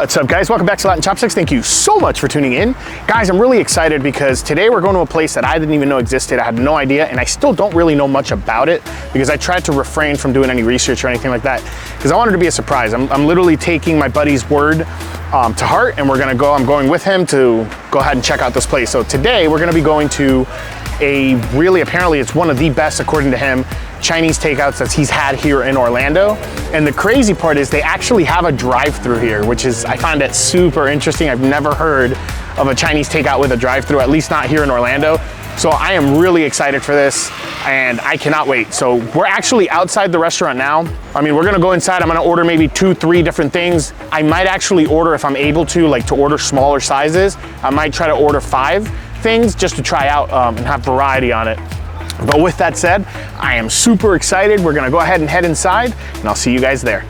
What's up, guys? Welcome back to Latin Chopsticks. Thank you so much for tuning in. Guys, I'm really excited because today we're going to a place that I didn't even know existed. I had no idea, and I still don't really know much about it because I tried to refrain from doing any research or anything like that because I wanted it to be a surprise. I'm literally taking my buddy's word to heart, and I'm going with him to go ahead and check out this place. So today we're going to be going to apparently it's one of the best, according to him, Chinese takeouts that he's had here in Orlando. And the crazy part is they actually have a drive-through here, which is, I find it super interesting. I've never heard of a Chinese takeout with a drive-through, at least not here in Orlando. So I am really excited for this and I cannot wait. So we're actually outside the restaurant now. I mean, we're gonna go inside. I'm gonna order maybe 2-3 different things. I might actually order, if I'm able to, like to order smaller sizes. I might try to order 5 things just to try out and have variety on it. But with that said, I am super excited. We're gonna go ahead and head inside and I'll see you guys there.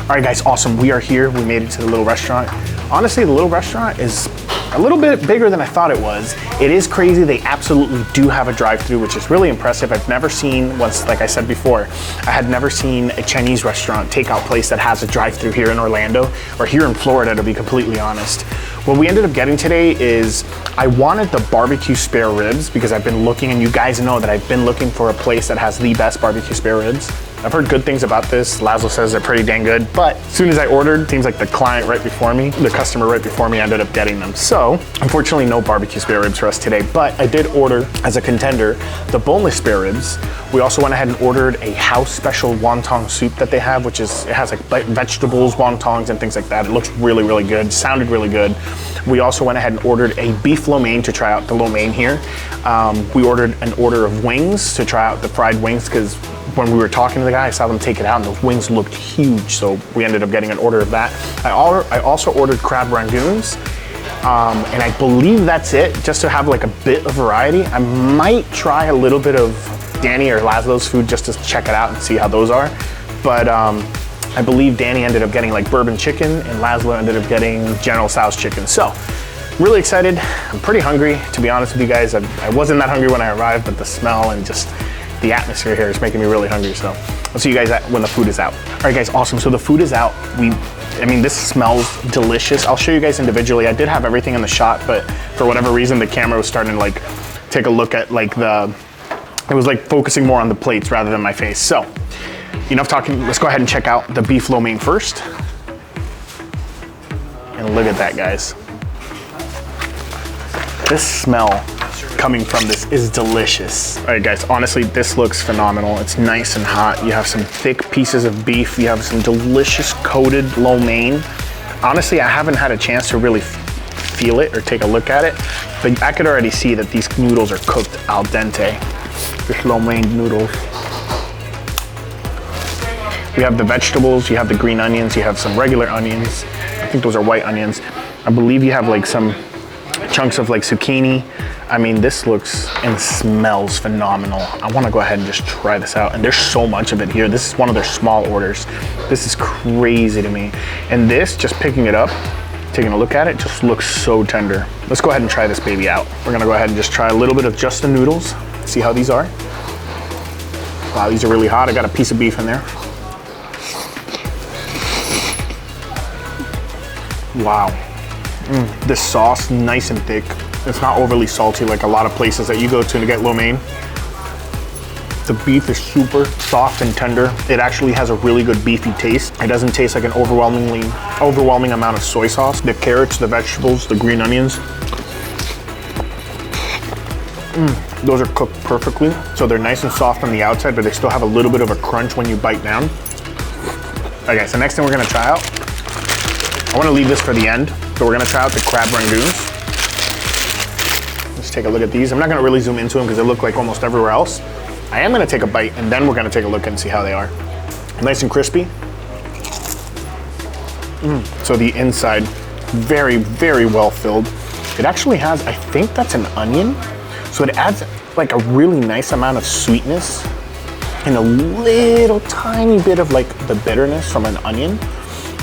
All right, guys, awesome. We are here. We made it to the little restaurant. Honestly, the little restaurant is a little bit bigger than I thought it was. It is crazy. They absolutely do have a drive-through, which is really impressive. I've never seen, like I said before, I had never seen a Chinese restaurant takeout place that has a drive-through here in Orlando or here in Florida, to be completely honest. What we ended up getting today is I wanted the barbecue spare ribs because I've been looking, and you guys know that I've been looking for a place that has the best barbecue spare ribs. I've heard good things about this. Laszlo says they're pretty dang good, but as soon as I ordered, it seems like the customer right before me ended up getting them. So unfortunately, no barbecue spare ribs for us today, but I did order as a contender the boneless spare ribs. We also went ahead and ordered a house special wonton soup that they have, which is, it has like vegetables, wontons and things like that. It looks really, really good, sounded really good. We also went ahead and ordered a beef lo mein to try out the lo mein here. We ordered an order of wings to try out the fried wings because when we were talking to the guy, I saw them take it out and those wings looked huge. So we ended up getting an order of that. I also ordered crab rangoons. And I believe that's it, just to have like a bit of variety. I might try a little bit of Danny or Laszlo's food just to check it out and see how those are. But I believe Danny ended up getting like bourbon chicken and Laszlo ended up getting General Tso's chicken. So really excited. I'm pretty hungry, to be honest with you guys. I wasn't that hungry when I arrived, but the smell and just the atmosphere here is making me really hungry. So I'll see you guys when the food is out. All right, guys, awesome. So the food is out. I mean, this smells delicious. I'll show you guys individually. I did have everything in the shot, but for whatever reason, the camera was starting to like take a look at like it was like focusing more on the plates rather than my face. So enough talking, let's go ahead and check out the beef lo mein first. And look at that, guys. This smell coming from this is delicious. All right, guys, honestly, this looks phenomenal. It's nice and hot. You have some thick pieces of beef. You have some delicious coated lo mein. Honestly, I haven't had a chance to really feel it or take a look at it, but I could already see that these noodles are cooked al dente. This lo mein noodles. You have the vegetables, you have the green onions, you have some regular onions. I think those are white onions. I believe you have like some chunks of like zucchini. I mean, this looks and smells phenomenal. I wanna go ahead and just try this out. And there's so much of it here. This is one of their small orders. This is crazy to me. And this, just picking it up, taking a look at it, just looks so tender. Let's go ahead and try this baby out. We're gonna go ahead and just try a little bit of just the noodles, see how these are. Wow, these are really hot. I got a piece of beef in there. Wow. This sauce, nice and thick. It's not overly salty like a lot of places that you go to get lo mein. The beef is super soft and tender. It actually has a really good beefy taste. It doesn't taste like an overwhelming amount of soy sauce. The carrots, the vegetables, the green onions. Those are cooked perfectly. So they're nice and soft on the outside, but they still have a little bit of a crunch when you bite down. Okay, so next thing we're gonna try out, I wanna leave this for the end. So we're gonna try out the crab rangoons. Let's take a look at these. I'm not gonna really zoom into them because they look like almost everywhere else. I am gonna take a bite and then we're gonna take a look and see how they are. Nice and crispy. So the inside, very, very well filled. It actually has, I think that's an onion. So it adds like a really nice amount of sweetness and a little tiny bit of like the bitterness from an onion.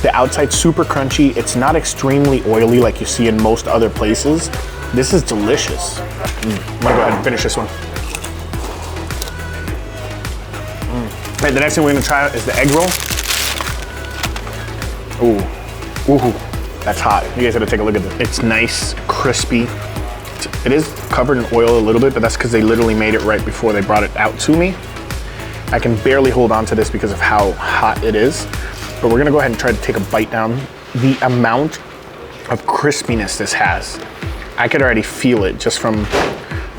The outside's super crunchy. It's not extremely oily like you see in most other places. This is delicious. I'm gonna go ahead and finish this one. Okay, the next thing we're gonna try is the egg roll. Ooh. That's hot. You guys gotta take a look at this. It's nice, crispy. It is covered in oil a little bit, but that's because they literally made it right before they brought it out to me. I can barely hold on to this because of how hot it is, but we're gonna go ahead and try to take a bite down. The amount of crispiness this has, I could already feel it just from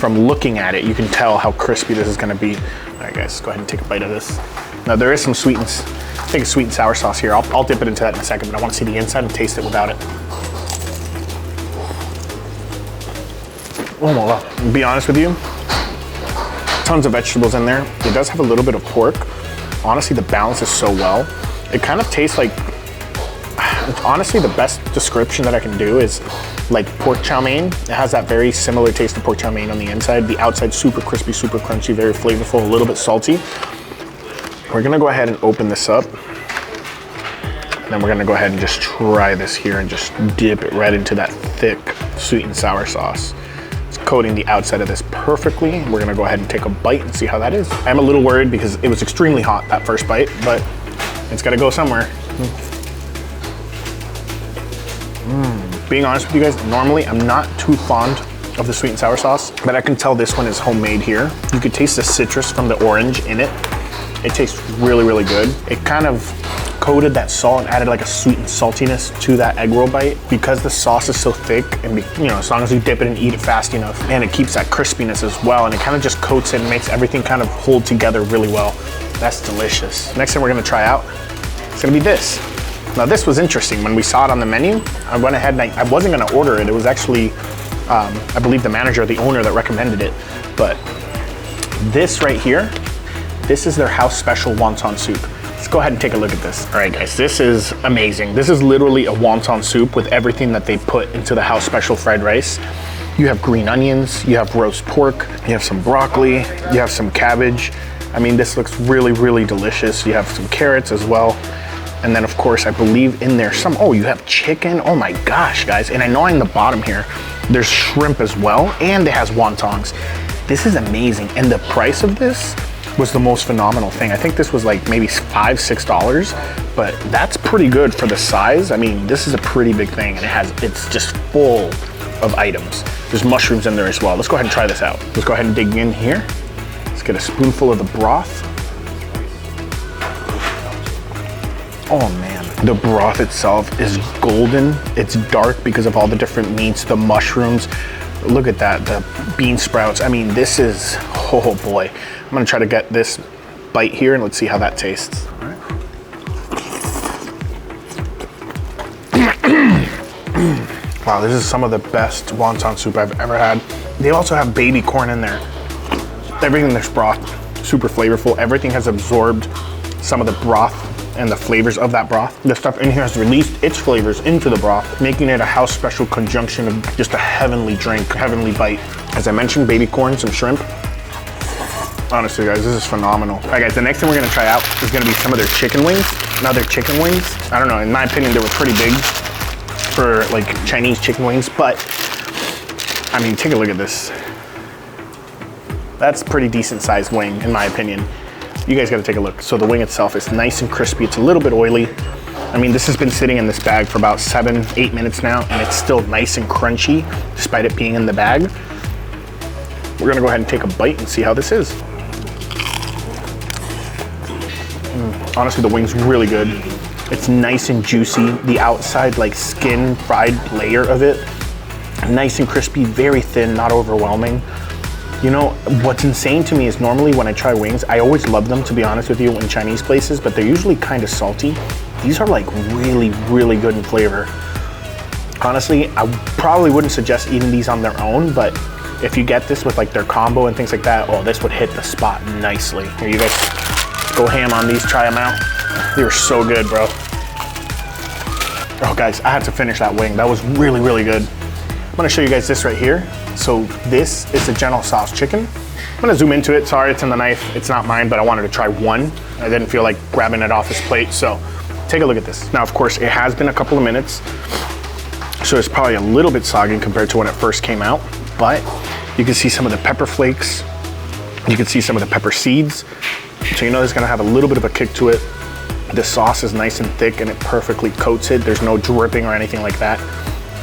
looking at it. You can tell how crispy this is gonna be. All right, guys, let's go ahead and take a bite of this. Now there is some sweetness. Take a sweet and sour sauce here. I'll dip it into that in a second, but I want to see the inside and taste it without it. Oh my God. To be honest with you, tons of vegetables in there. It does have a little bit of pork. Honestly, the balance is so well. It kind of tastes like, honestly, the best description that I can do is like pork chow mein. It has that very similar taste to pork chow mein on the inside. The outside super crispy, super crunchy, very flavorful, a little bit salty. We're gonna go ahead and open this up. And then we're gonna go ahead and just try this here and just dip it right into that thick sweet and sour sauce. It's coating the outside of this perfectly. We're gonna go ahead and take a bite and see how that is. I'm a little worried because it was extremely hot that first bite, but it's gotta go somewhere. Being honest with you guys, normally I'm not too fond of the sweet and sour sauce, but I can tell this one is homemade here. You could taste the citrus from the orange in it. It tastes really, really good. It kind of coated that salt and added like a sweet and saltiness to that egg roll bite. Because the sauce is so thick, and you know, as long as you dip it and eat it fast enough, and it keeps that crispiness as well, and it kind of just coats it and makes everything kind of hold together really well. That's delicious. Next thing we're gonna try out, it's gonna be this. Now this was interesting. When we saw it on the menu, I went ahead and I wasn't gonna order it. It was actually, I believe the manager, the owner that recommended it. But this right here, this is their house special wonton soup. Let's go ahead and take a look at this. All right guys, this is amazing. This is literally a wonton soup with everything that they put into the house special fried rice. You have green onions, you have roast pork, you have some broccoli, you have some cabbage. I mean, this looks really, really delicious. You have some carrots as well. And then of course, I believe in there some, oh, you have chicken. Oh my gosh, guys. And I know in the bottom here, there's shrimp as well, and it has wontons. This is amazing. And the price of this was the most phenomenal thing. I think this was like maybe $5, $6, but that's pretty good for the size. I mean, this is a pretty big thing, and it's just full of items. There's mushrooms in there as well. Let's go ahead and try this out. Let's go ahead and dig in here. Let's get a spoonful of the broth. Oh man, the broth itself is golden. It's dark because of all the different meats, the mushrooms. Look at that, the bean sprouts. I mean, this is, oh boy. I'm gonna try to get this bite here and let's see how that tastes. All right. Wow, this is some of the best wonton soup I've ever had. They also have baby corn in there. Everything in this broth, super flavorful. Everything has absorbed some of the broth and the flavors of that broth. The stuff in here has released its flavors into the broth, making it a house special conjunction of just a heavenly drink, heavenly bite. As I mentioned, baby corn, some shrimp. Honestly, guys, this is phenomenal. All right, guys, the next thing we're gonna try out is gonna be some of their chicken wings. Now, their chicken wings, I don't know, in my opinion, they were pretty big for like Chinese chicken wings, but I mean, take a look at this. That's a pretty decent sized wing, in my opinion. You guys gotta take a look. So the wing itself is nice and crispy. It's a little bit oily. I mean, this has been sitting in this bag for about 7, 8 minutes now, and it's still nice and crunchy, despite it being in the bag. We're gonna go ahead and take a bite and see how this is. Honestly, the wing's really good. It's nice and juicy. The outside, like skin fried layer of it, nice and crispy, very thin, not overwhelming. You know, what's insane to me is normally when I try wings, I always love them, to be honest with you, in Chinese places, but they're usually kind of salty. These are like really, really good in flavor. Honestly, I probably wouldn't suggest eating these on their own, but if you get this with like their combo and things like that, oh, this would hit the spot nicely. Here, you guys go ham on these, try them out. They were so good, bro. Oh guys, I had to finish that wing. That was really, really good. I'm gonna show you guys this right here. So this is the General Tso's chicken. I'm gonna zoom into it. Sorry, it's in the knife. It's not mine, but I wanted to try one. I didn't feel like grabbing it off his plate, so take a look at this. Now, of course, it has been a couple of minutes, so it's probably a little bit soggy compared to when it first came out, but you can see some of the pepper flakes. You can see some of the pepper seeds. So you know it's gonna have a little bit of a kick to it. The sauce is nice and thick and it perfectly coats it. There's no dripping or anything like that.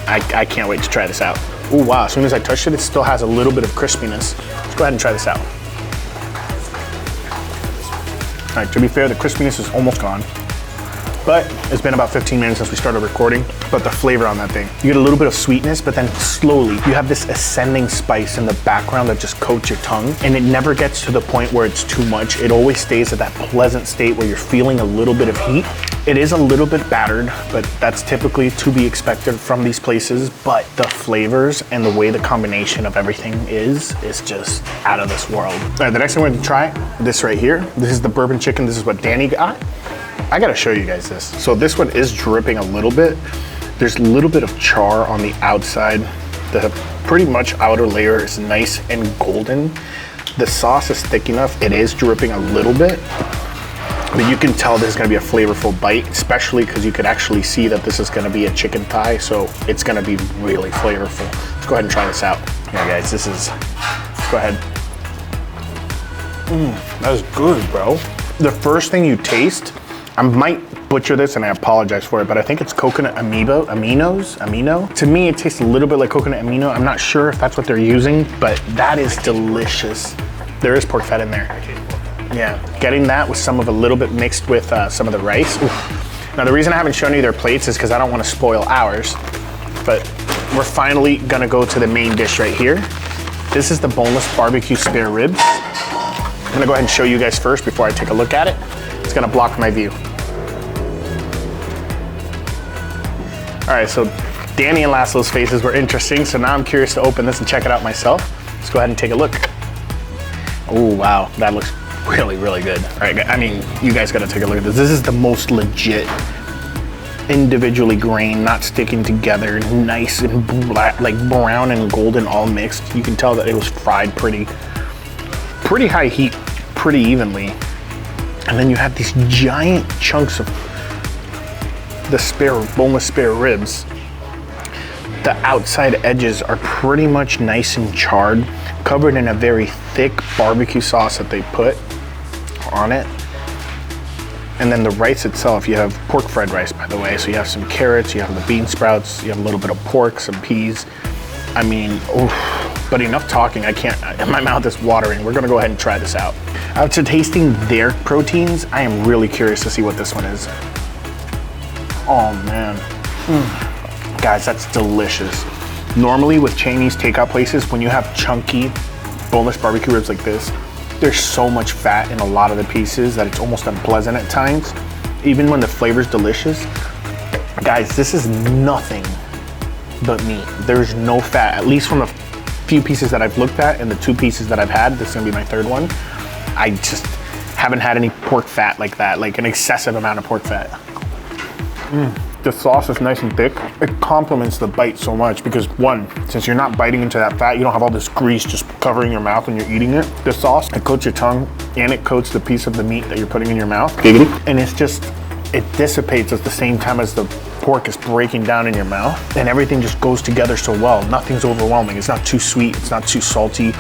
I can't wait to try this out. Oh wow, as soon as I touched it, it still has a little bit of crispiness. Let's go ahead and try this out. All right, to be fair, the crispiness is almost gone. But it's been about 15 minutes since we started recording. But the flavor on that thing, you get a little bit of sweetness, but then slowly you have this ascending spice in the background that just coats your tongue. And it never gets to the point where it's too much. It always stays at that pleasant state where you're feeling a little bit of heat. It is a little bit battered, but that's typically to be expected from these places. But the flavors and the way the combination of everything is just out of this world. All right, the next thing we're gonna try, this right here. This is the bourbon chicken. This is what Danny got. I gotta show you guys this. So this one is dripping a little bit. There's a little bit of char on the outside. The pretty much outer layer is nice and golden. The sauce is thick enough. It is dripping a little bit, but you can tell this is gonna be a flavorful bite, especially because you could actually see that this is gonna be a chicken thigh, so it's gonna be really flavorful. Let's go ahead and try this out. Yeah, guys, let's go ahead. That's good, bro. The first thing you taste, I might butcher this and I apologize for it, but I think it's coconut amino. To me, it tastes a little bit like coconut amino. I'm not sure if that's what they're using, but that is delicious. There is pork fat in there. Yeah, getting that with some of a little bit mixed with some of the rice. Oof. Now, the reason I haven't shown you their plates is because I don't want to spoil ours, but we're finally gonna go to the main dish right here. This is the boneless barbecue spare ribs. I'm gonna go ahead and show you guys first before I take a look at it. It's gonna block my view. All right, so Danny and Laszlo's faces were interesting, so now I'm curious to open this and check it out myself. Let's go ahead and take a look. Oh, wow, that looks really, really good. All right, I mean, you guys gotta take a look at this. This is the most legit, individually grained, not sticking together, nice and black, like brown and golden all mixed. You can tell that it was fried pretty high heat, pretty evenly. And then you have these giant chunks of the boneless spare ribs. The outside edges are pretty much nice and charred, covered in a very thick barbecue sauce that they put on it. And then the rice itself, you have pork fried rice, by the way. So you have some carrots, you have the bean sprouts, you have a little bit of pork, some peas. I mean, oof. But enough talking, I can't, my mouth is watering. We're gonna go ahead and try this out. After tasting their proteins, I am really curious to see what this one is. Oh man. Guys, that's delicious. Normally with Chinese takeout places, when you have chunky boneless barbecue ribs like this, there's so much fat in a lot of the pieces that it's almost unpleasant at times, even when the flavor's delicious. Guys, this is nothing but meat. There's no fat, at least from the few pieces that I've looked at and the 2 pieces that I've had. This is gonna be my 3rd one. I just haven't had any pork fat like that, like an excessive amount of pork fat. The sauce is nice and thick. It complements the bite so much because one, since you're not biting into that fat, you don't have all this grease just covering your mouth when you're eating it. The sauce, it coats your tongue and it coats the piece of the meat that you're putting in your mouth. And it's just, it dissipates at the same time as the pork is breaking down in your mouth, and everything just goes together so well. Nothing's overwhelming. It's not too sweet, it's not too salty,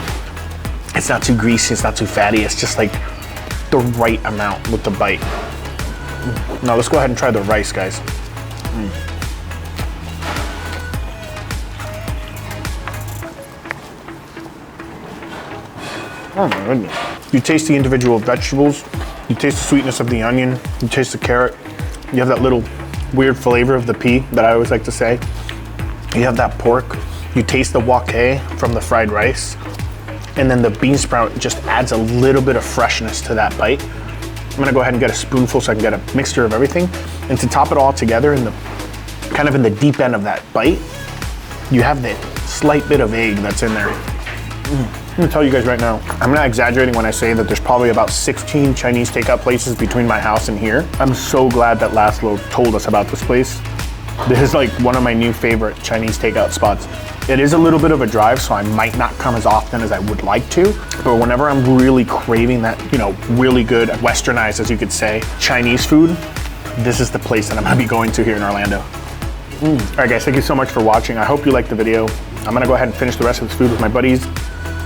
it's not too greasy, it's not too fatty. It's just like the right amount with the bite. Now let's go ahead and try the rice, guys. Oh my goodness. You taste the individual vegetables, you taste the sweetness of the onion, you taste the carrot, you have that little weird flavor of the pea that I always like to say. You have that pork, you taste the wok from the fried rice, and then the bean sprout just adds a little bit of freshness to that bite. I'm gonna go ahead and get a spoonful so I can get a mixture of everything. And to top it all together, in the kind of in the deep end of that bite, you have the slight bit of egg that's in there. I'm gonna tell you guys right now, I'm not exaggerating when I say that there's probably about 16 Chinese takeout places between my house and here. I'm so glad that Laszlo told us about this place. This is like one of my new favorite Chinese takeout spots. It is a little bit of a drive, so I might not come as often as I would like to, but whenever I'm really craving that, you know, really good, westernized, as you could say, Chinese food, this is the place that I'm gonna be going to here in Orlando. All right, guys, thank you so much for watching. I hope you liked the video. I'm gonna go ahead and finish the rest of this food with my buddies.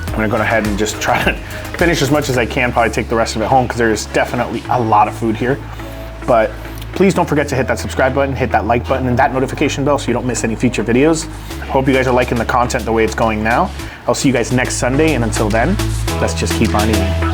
I'm gonna go ahead and just try to finish as much as I can, probably take the rest of it home because there's definitely a lot of food here. But please don't forget to hit that subscribe button, hit that like button, and that notification bell so you don't miss any future videos. Hope you guys are liking the content the way it's going now. I'll see you guys next Sunday, and until then, let's just keep on eating.